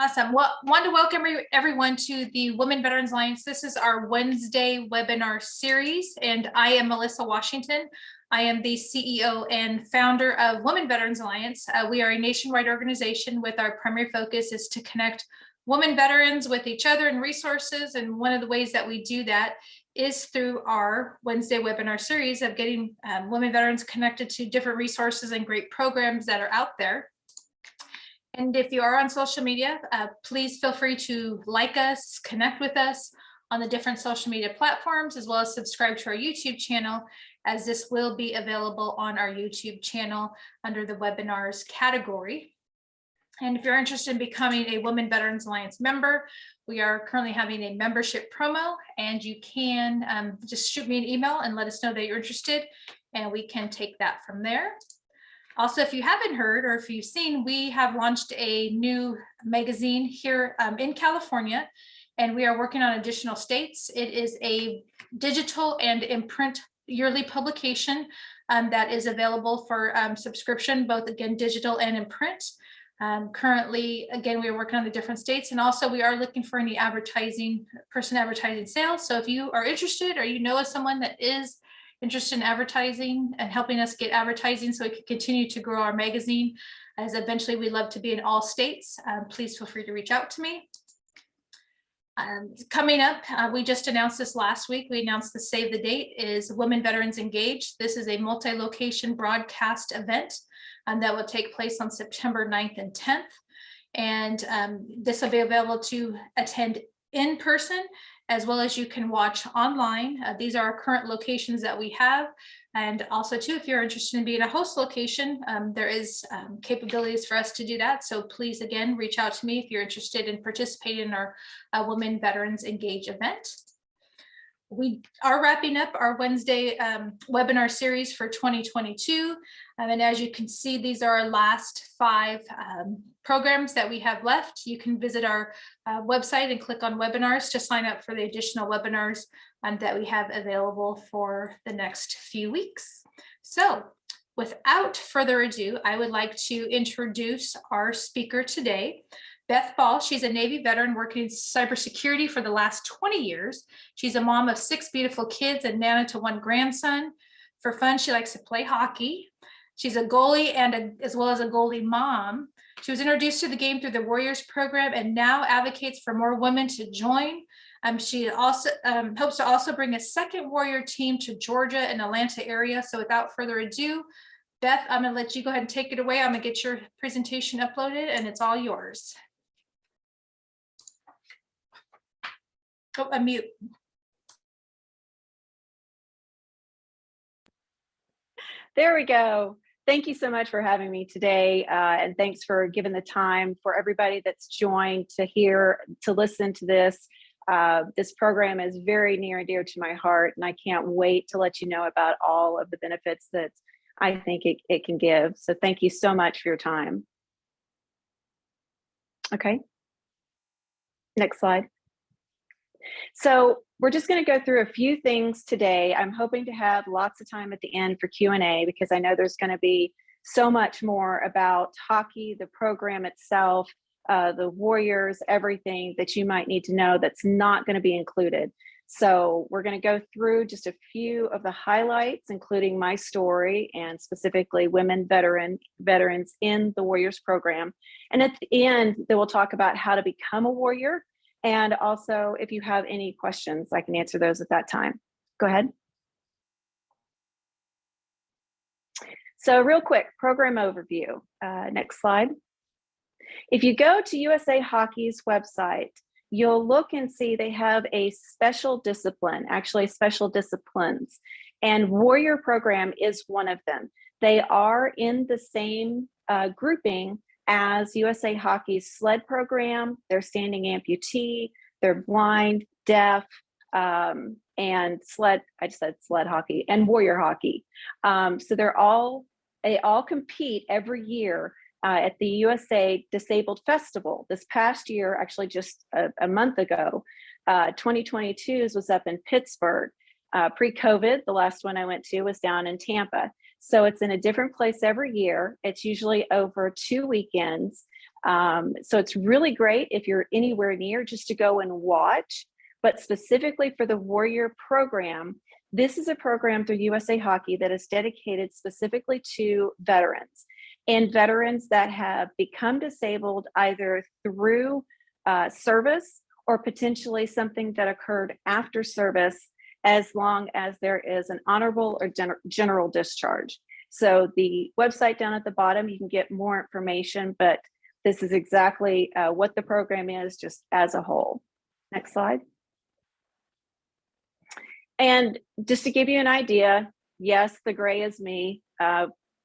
Awesome. Well, want to welcome everyone to the Women Veterans Alliance. This is our Wednesday webinar series, and I am Melissa Washington. I am the CEO and founder of Women Veterans Alliance. We are a nationwide organization with our primary focus is to connect women veterans with each other and resources. And one of the ways that we do that is through our Wednesday webinar series of getting women veterans connected to different resources and great programs that are out there. And if you are on social media, please feel free to like us, connect with us on the different social media platforms, as well as subscribe to our YouTube channel, as this will be available on our YouTube channel under the webinars category. And if you're interested in becoming a Women Veterans Alliance member, we are currently having a membership promo, and you can just shoot me an email and let us know that you're interested, and we can take that from there. Also, if you haven't heard or if you've seen, we have launched a new magazine here in California, and we are working on additional states. It is a digital and imprint yearly publication that is available for subscription, both again, digital and in print. Currently, again, we are working on the different states, and also we are looking for any advertising sales. So if you are interested or you know of someone that is interested in advertising and helping us get advertising so we can continue to grow our magazine, as eventually we'd love to be in all states, please feel free to reach out to me. Coming up, we just announced this last week. We announced the save the date is Women Veterans Engage. This is a multi-location broadcast event that will take place on September 9th and 10th. And this will be available to attend in person, as well as you can watch online. These are our current locations that we have. And also too, if you're interested in being a host location, there is capabilities for us to do that. So please, again, reach out to me if you're interested in participating in our Women Veterans Engage event. We are wrapping up our Wednesday webinar series for 2022. And as you can see, these are our last 5 programs that we have left. You can visit our website and click on webinars to sign up for the additional webinars that we have available for the next few weeks. So without further ado, I would like to introduce our speaker today, Beth Ball. She's a Navy veteran working in cybersecurity for the last 20 years. She's a mom of 6 beautiful kids and nana to 1 grandson. For fun, she likes to play hockey. She's a goalie and as well as a goalie mom. She was introduced to the game through the Warriors program and now advocates for more women to join. She also hopes to also bring a 2nd Warrior team to Georgia and Atlanta area. So without further ado, Beth, I'm going to let you go ahead and take it away. I'm going to get your presentation uploaded and it's all yours. Oh, unmute. There we go. Thank you so much for having me today. And thanks for giving the time for everybody that's joined to listen to this. This program is very near and dear to my heart, and I can't wait to let you know about all of the benefits that I think it can give. So thank you so much for your time. Okay. Next slide. So we're just going to go through a few things today. I'm hoping to have lots of time at the end for Q&A because I know there's going to be so much more about hockey, the program itself, the Warriors, everything that you might need to know that's not going to be included. So we're going to go through just a few of the highlights, including my story and specifically women veterans in the Warriors program. And at the end, they will talk about how to become a warrior. And also, if you have any questions, I can answer those at that time. Go ahead. So real quick, program overview. Next slide. If you go to USA Hockey's website, you'll look and see they have a special discipline, actually special disciplines, and Warrior program is one of them. They are in the same grouping as USA Hockey's SLED program, their standing amputee, they're blind, deaf, and SLED, I just said SLED hockey, and Warrior hockey. So they all compete every year at the USA Disabled Festival. This past year, actually just a month ago, 2022's was up in Pittsburgh. Pre-COVID, the last one I went to was down in Tampa. So it's in a different place every year. It's usually over 2 weekends. So it's really great if you're anywhere near just to go and watch. But specifically for the Warrior program, this is a program through USA Hockey that is dedicated specifically to veterans and veterans that have become disabled either through service or potentially something that occurred after service, as long as there is an honorable or general discharge. So the website down at the bottom, you can get more information, but this is exactly what the program is, just as a whole. Next slide. And just to give you an idea, yes, the gray is me.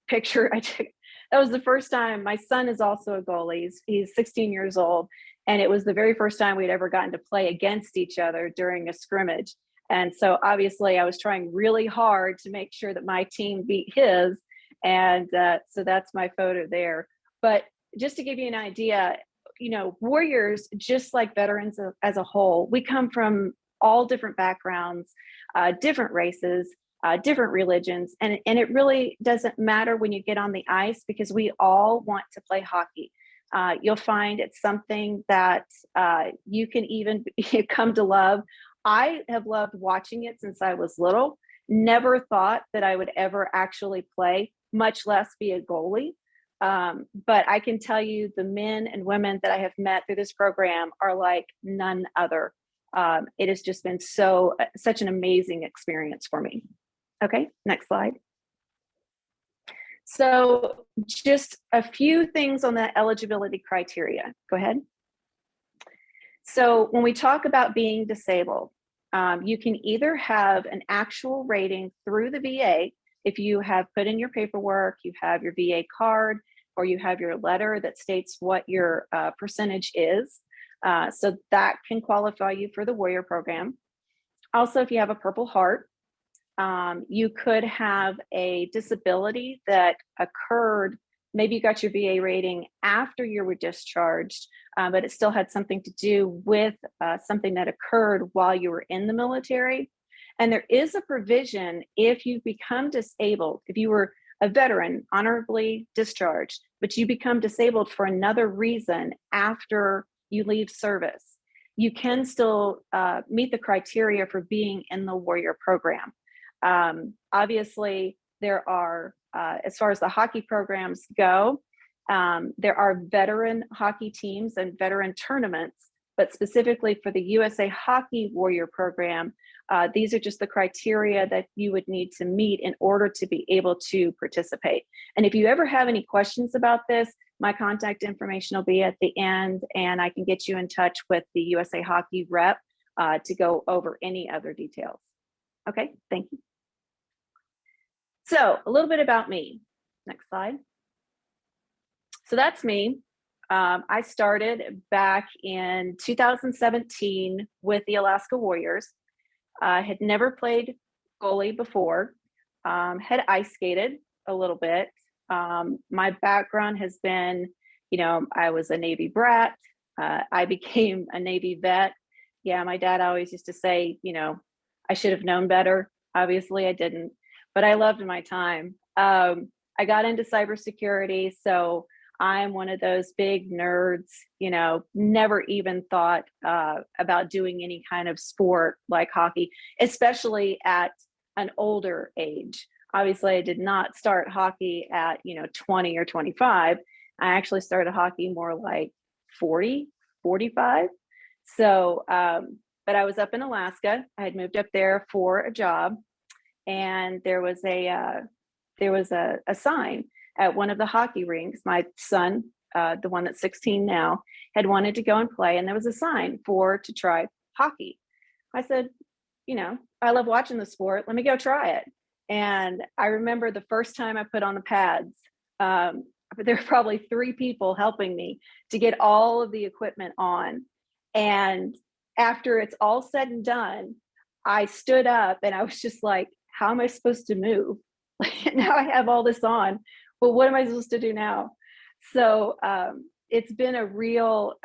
Picture I took, that was the first time. My son is also a goalie. He's 16 years old. And it was the very first time we'd ever gotten to play against each other during a scrimmage. And so obviously I was trying really hard to make sure that my team beat his. And so that's my photo there. But just to give you an idea, you know, Warriors, just like veterans as a whole, we come from all different backgrounds, different races, different religions. And it really doesn't matter when you get on the ice, because we all want to play hockey. You'll find it's something that you can even come to love. I have loved watching it since I was little. Never thought that I would ever actually play, much less be a goalie. But I can tell you the men and women that I have met through this program are like none other. It has just been such an amazing experience for me. Okay, next slide. So just a few things on the eligibility criteria. Go ahead. So when we talk about being disabled, you can either have an actual rating through the VA if you have put in your paperwork, you have your VA card, or you have your letter that states what your percentage is. So that can qualify you for the Warrior program. Also, if you have a Purple Heart, you could have a disability that occurred, maybe you got your VA rating after you were discharged, but it still had something to do with something that occurred while you were in the military. And there is a provision if you become disabled, if you were a veteran honorably discharged, but you become disabled for another reason after you leave service, you can still meet the criteria for being in the Warrior program. Obviously, there are, as far as the hockey programs go, there are veteran hockey teams and veteran tournaments, but specifically for the USA Hockey Warrior program, these are just the criteria that you would need to meet in order to be able to participate. And if you ever have any questions about this, my contact information will be at the end, and I can get you in touch with the USA Hockey rep to go over any other details. Okay, thank you. So a little bit about me. Next slide. So that's me. I started back in 2017 with the Alaska Warriors. I had never played goalie before, had ice skated a little bit. My background has been, you know, I was a Navy brat. I became a Navy vet. Yeah, my dad always used to say, you know, I should have known better. Obviously, I didn't, but I loved my time. I got into cybersecurity, so I'm one of those big nerds, you know, never even thought about doing any kind of sport like hockey, especially at an older age. Obviously, I did not start hockey at, you know, 20 or 25. I actually started hockey more like 40, 45. So, but I was up in Alaska. I had moved up there for a job, and there was a sign at one of the hockey rinks. My son, the one that's 16 now, had wanted to go and play, and there was a sign to try hockey. I said, you know, I love watching the sport. Let me go try it. And I remember the first time I put on the pads, there were probably 3 people helping me to get all of the equipment on. And after it's all said and done, I stood up and I was just like, how am I supposed to move? Now I have all this on, but what am I supposed to do now? So it's been a real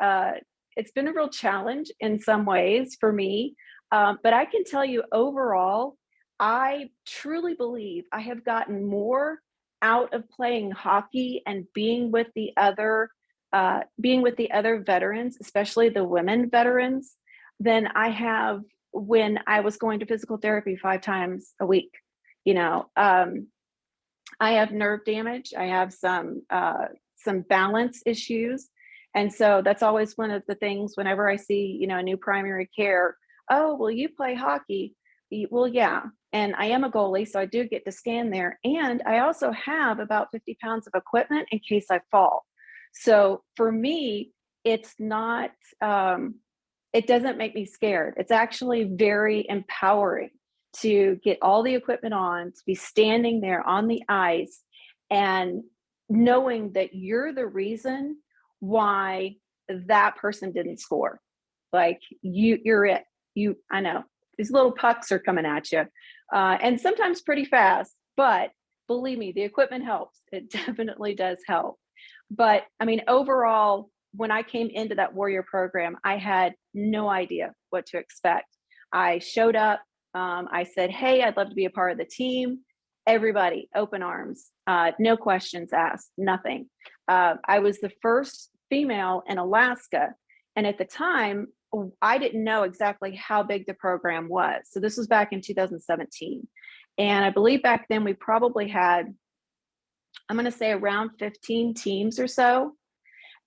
challenge in some ways for me. But I can tell you overall, I truly believe I have gotten more out of playing hockey and being with the other being with the other veterans, especially the women veterans, than I have when I was going to physical therapy 5 times a week. You know, I have nerve damage. I have some balance issues. And so that's always one of the things whenever I see, you know, a new primary care, oh, well, you play hockey. Well, yeah. And I am a goalie, so I do get to stand there. And I also have about 50 pounds of equipment in case I fall. So for me, it's not, it doesn't make me scared. It's actually very empowering to get all the equipment on, to be standing there on the ice and knowing that you're the reason why that person didn't score. Like you're it. I know these little pucks are coming at you, and sometimes pretty fast, but believe me, the equipment helps. It definitely does help. But I mean, overall, when I came into that Warrior program, I had no idea what to expect. I showed up. I said, hey, I'd love to be a part of the team. Everybody, open arms, no questions asked, nothing. I was the first female in Alaska. And at the time, I didn't know exactly how big the program was. So this was back in 2017. And I believe back then we probably had, I'm going to say around 15 teams or so.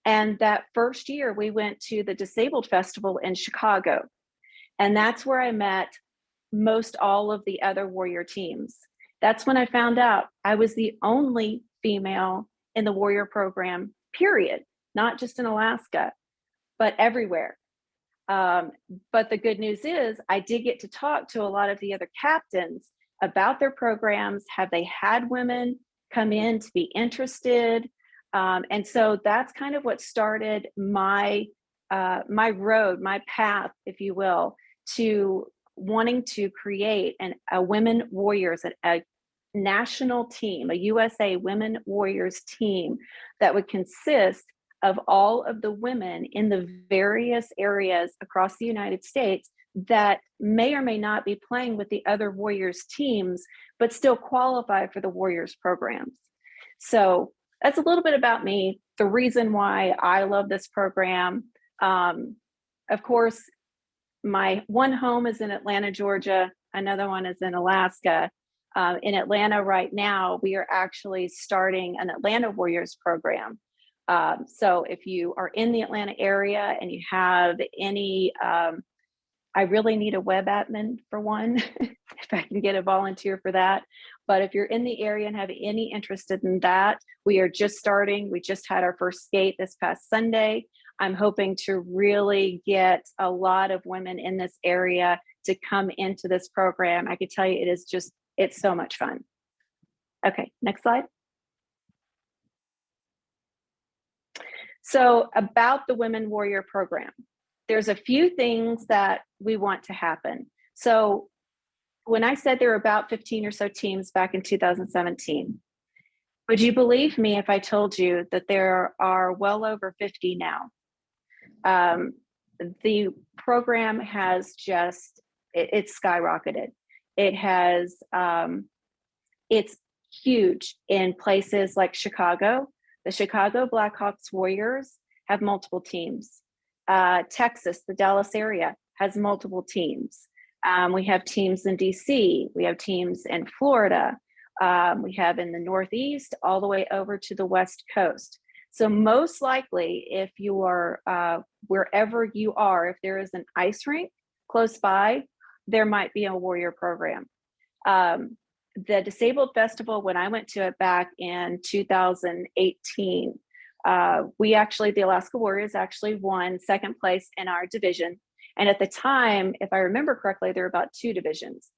And that first year we went to the Disabled Festival in Chicago. And that's where I met most all of the other Warrior teams. That's when I found out I was the only female in the Warrior program, period, not just in Alaska, but everywhere. But the good news is I did get to talk to a lot of the other captains about their programs. Have they had women come in to be interested? And so that's kind of what started my road, my path, if you will, to wanting to create a Women Warriors, a national team, a USA Women Warriors team that would consist of all of the women in the various areas across the United States that may or may not be playing with the other Warriors teams, but still qualify for the Warriors programs. So that's a little bit about me, the reason why I love this program. Of course, my one home is in Atlanta, Georgia. Another one is in Alaska. In Atlanta right now, we are actually starting an Atlanta Warriors program. So if you are in the Atlanta area and you have any, I really need a web admin for one, if I can get a volunteer for that. But if you're in the area and have any interest in that, we are just starting. We just had our first skate this past Sunday. I'm hoping to really get a lot of women in this area to come into this program. I can tell you it's so much fun. Okay, next slide. So about the Women Warrior program, there's a few things that we want to happen. So when I said there were about 15 or so teams back in 2017, would you believe me if I told you that there are well over 50 now? The program has it's skyrocketed. It has, it's huge in places like Chicago. The Chicago Blackhawks Warriors have multiple teams. Texas, the Dallas area, has multiple teams. We have teams in DC. We have teams in Florida. We have in the Northeast all the way over to the West Coast. So most likely, if you are wherever you are, if there is an ice rink close by, there might be a Warrior program. The Disabled Festival, when I went to it back in 2018, the Alaska Warriors actually won second place in our division. And at the time, if I remember correctly, there were about 2 divisions.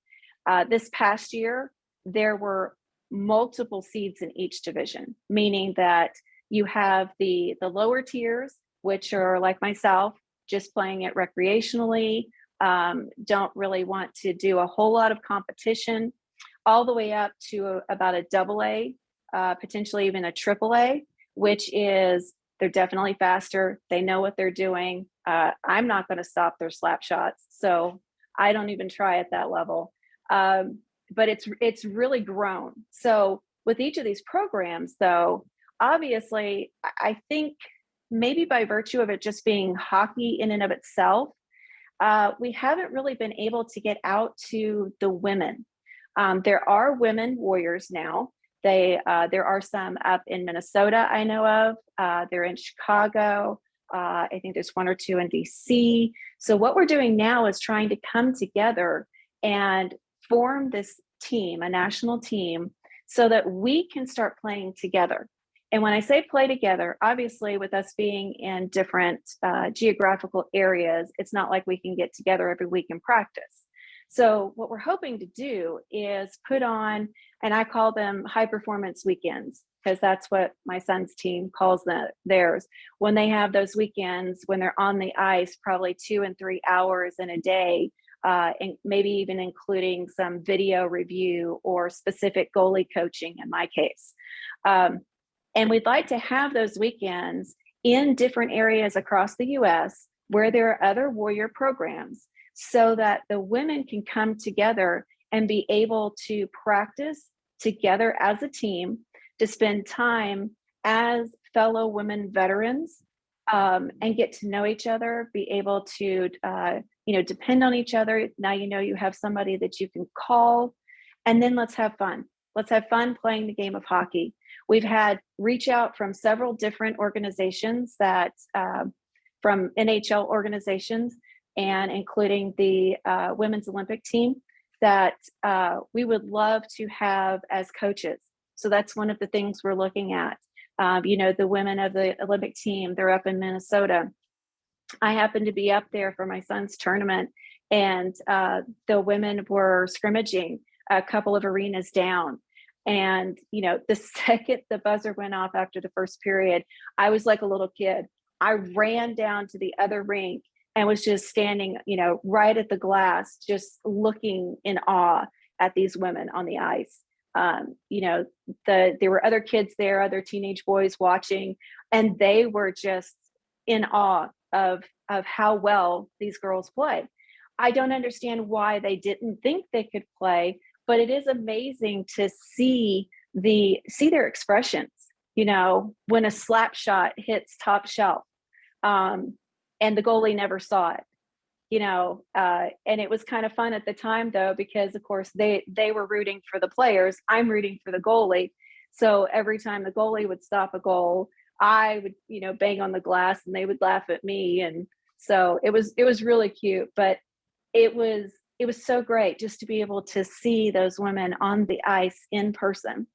This past year, there were multiple seeds in each division, meaning that you have the lower tiers, which are like myself, just playing it recreationally, don't really want to do a whole lot of competition, all the way up to about a AA, potentially even a AAA, which is they're definitely faster. They know what they're doing. I'm not going to stop their slap shots, so I don't even try at that level. But it's really grown. So with each of these programs, though, obviously, I think maybe by virtue of it just being hockey in and of itself, we haven't really been able to get out to the women. There are women warriors now. There are some up in Minnesota I know of. They're in Chicago. I think there's one or two in DC. So what we're doing now is trying to come together and form this team, a national team, so that we can start playing together. And when I say play together, obviously with us being in different geographical areas, it's not like we can get together every week and practice. So what we're hoping to do is put on, and I call them high performance weekends, because that's what my son's team calls theirs. When they have those weekends, when they're on the ice, probably 2 and 3 hours in a day, and maybe even including some video review or specific goalie coaching in my case. And we'd like to have those weekends in different areas across the US where there are other warrior programs, so that the women can come together and be able to practice together as a team, to spend time as fellow women veterans, and get to know each other, be able to depend on each other. Now you have somebody that you can call, and then let's have fun. Let's have fun playing the game of hockey. We've had reach out from several different organizations that from NHL organizations, and including the Women's Olympic team, that we would love to have as coaches. So that's one of the things we're looking at. The women of the Olympic team, they're up in Minnesota. I happened to be up there for my son's tournament, and the women were scrimmaging a couple of arenas down. And, the second the buzzer went off after the first period, I was like a little kid. I ran down to the other rink and was just standing, right at the glass, just looking in awe at these women on the ice. There were other kids there, other teenage boys watching, and they were just in awe of how well these girls play. I don't understand why they didn't think they could play, but it is amazing to see their expressions, when a slap shot hits top shelf, and the goalie never saw it, and it was kind of fun at the time though, because of course they were rooting for the players. I'm rooting for the goalie. So every time the goalie would stop a goal, I would, bang on the glass and they would laugh at me. And so it was really cute, but it was so great just to be able to see those women on the ice in person.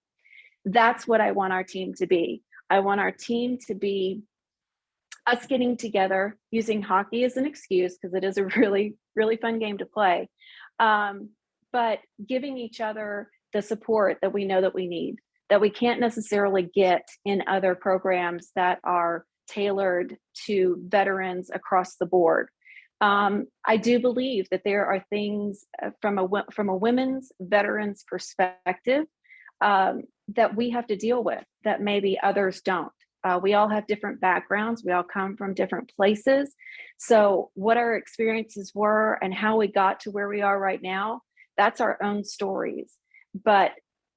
That's what I want our team to be. I want our team to be us getting together, using hockey as an excuse, because it is a really, really fun game to play, but giving each other the support that we know that we need, that we can't necessarily get in other programs that are tailored to veterans across the board. I do believe that there are things from a women's veterans perspective that we have to deal with that maybe others don't. We all have different backgrounds. We all come from different places. So what our experiences were and how we got to where we are right now, that's our own stories. But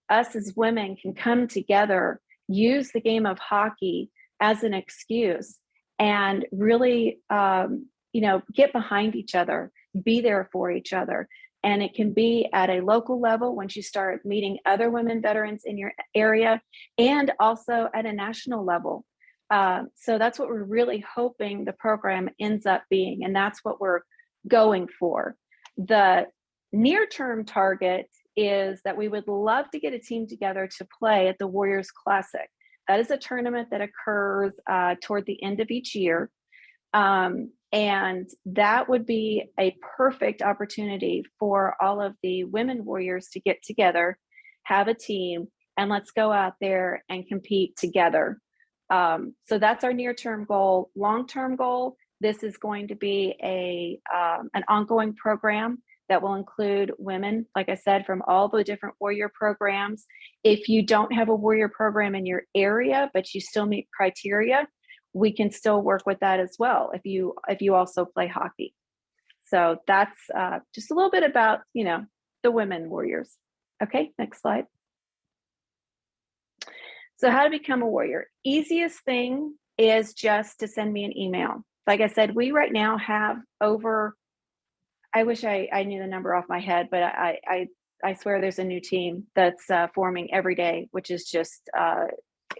us as women can come together, use the game of hockey as an excuse, and really, get behind each other, be there for each other. And it can be at a local level once you start meeting other women veterans in your area, and also at a national level. So that's what we're really hoping the program ends up being. And that's what we're going for. The near-term target is that we would love to get a team together to play at the Warriors Classic. That is a tournament that occurs toward the end of each year. And that would be a perfect opportunity for all of the women warriors to get together, have a team, and let's go out there and compete together. So that's our near-term goal. Long-term goal, this is going to be an ongoing program that will include women, like I said, from all the different warrior programs. If you don't have a warrior program in your area, but you still meet criteria, we can still work with that as well if you also play hockey. So that's just a little bit about, the women warriors. Okay, next slide. So how to become a warrior. Easiest thing is just to send me an email. Like I said, we right now have over, I wish I knew the number off my head, but I swear there's a new team that's forming every day, which is just,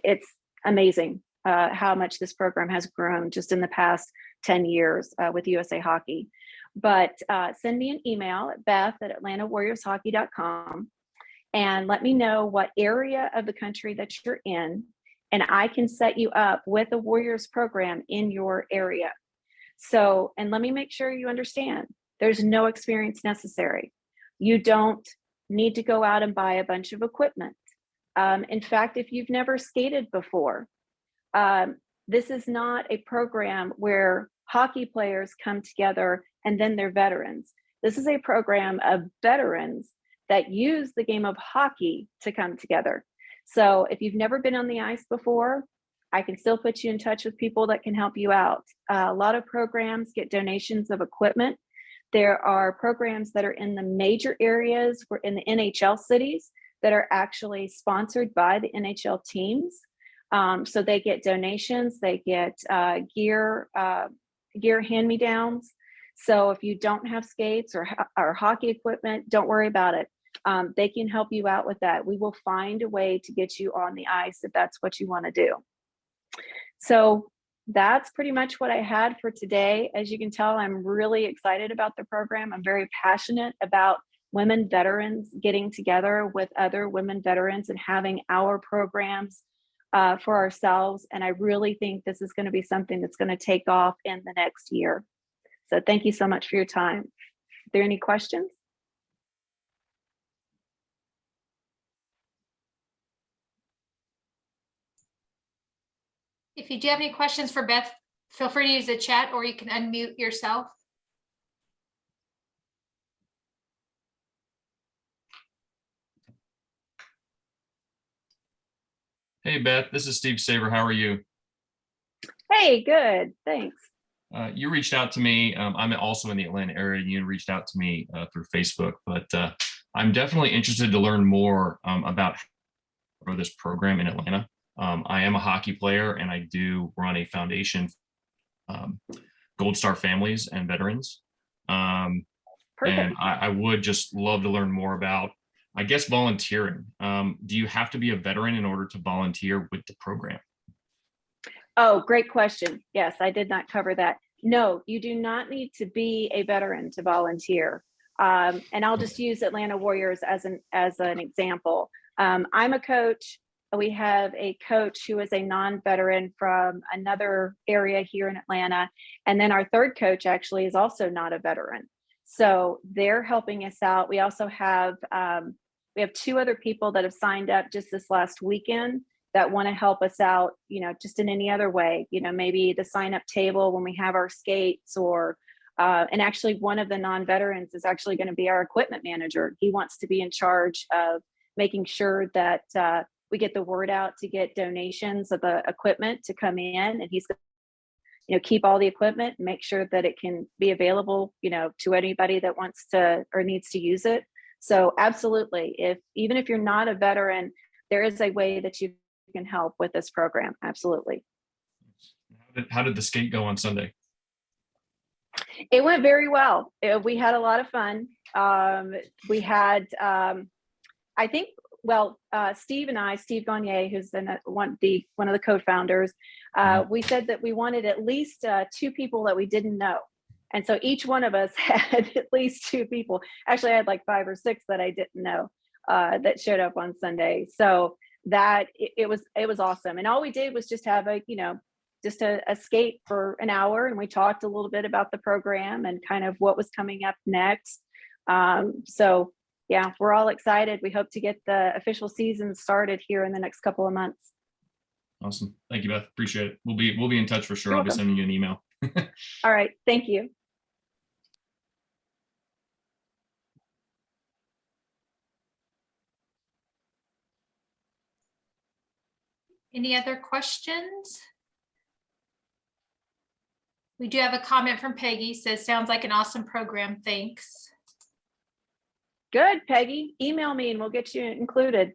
it's amazing how much this program has grown just in the past 10 years with USA Hockey. But send me an email at beth@atlantawarriorshockey.com and let me know what area of the country that you're in, and I can set you up with a Warriors program in your area. So, and let me make sure you understand, there's no experience necessary. You don't need to go out and buy a bunch of equipment. In fact, if you've never skated before, this is not a program where hockey players come together and then they're veterans. This is a program of veterans that use the game of hockey to come together. So if you've never been on the ice before, I can still put you in touch with people that can help you out. A lot of programs get donations of equipment. There are programs that are in the major areas, we're in the NHL cities, that are actually sponsored by the NHL teams. So they get donations, they get gear hand-me-downs. So if you don't have skates or hockey equipment, don't worry about it. They can help you out with that. We will find a way to get you on the ice if that's what you want to do. So that's pretty much what I had for today. As you can tell, I'm really excited about the program. I'm very passionate about women veterans getting together with other women veterans and having our programs for ourselves. And I really think this is going to be something that's going to take off in the next year. So thank you so much for your time. Are there any questions? If you do have any questions for Beth, feel free to use the chat or you can unmute yourself. Hey, Beth, this is Steve Saber. How are you? Hey, good. Thanks. You reached out to me. I'm also in the Atlanta area. You reached out to me through Facebook, but I'm definitely interested to learn more about this program in Atlanta. I am a hockey player and I do run a foundation, Gold Star families and veterans. And I would just love to learn more about, I guess, volunteering. Do you have to be a veteran in order to volunteer with the program? Oh, great question. Yes, I did not cover that. No, you do not need to be a veteran to volunteer. And I'll just use Atlanta Warriors as an example. I'm a coach. We have a coach who is a non-veteran from another area here in Atlanta. And then our third coach actually is also not a veteran. So they're helping us out. We also have, we have two other people that have signed up just this last weekend that want to help us out, you know, just in any other way, you know, maybe the sign up table when we have our skates or, and actually one of the non-veterans is actually going to be our equipment manager. He wants to be in charge of making sure that we get the word out to get donations of the equipment to come in, and he's going to, you know, keep all the equipment and make sure that it can be available, you know, to anybody that wants to or needs to use it. So absolutely, even if you're not a veteran, there is a way that you can help with this program. Absolutely. How did the skate go on Sunday? It went very well. We had a lot of fun. We had, I think, well, Steve and I, Steve Gagne, who's one of the co-founders, we said that we wanted at least two people that we didn't know. And so each one of us had at least two people. Actually, I had like 5 or 6 that I didn't know that showed up on Sunday. So that it was awesome. And all we did was just have a skate for an hour, and we talked a little bit about the program and kind of what was coming up next. So yeah, we're all excited. We hope to get the official season started here in the next couple of months. Awesome. Thank you, Beth. Appreciate it. We'll be in touch for sure. You're I'll be welcome. sending you an email. All right. Thank you. Any other questions? We do have a comment from Peggy, says, sounds like an awesome program. Thanks. Good, Peggy. Email me and we'll get you included.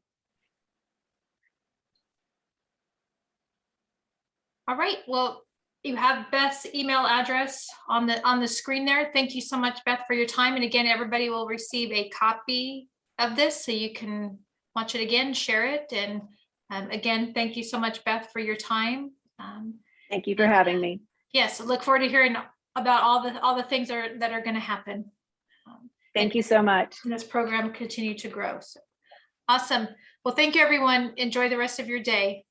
All right, well, you have Beth's email address on the screen there. Thank you so much, Beth, for your time. And again, everybody will receive a copy of this so you can watch it again, share it. And again, thank you so much, Beth, for your time. Thank you for having me. Yes, I look forward to hearing about all the things that are going to happen. Thank you so much. And this program continue to grow. So, awesome. Well, thank you, everyone. Enjoy the rest of your day.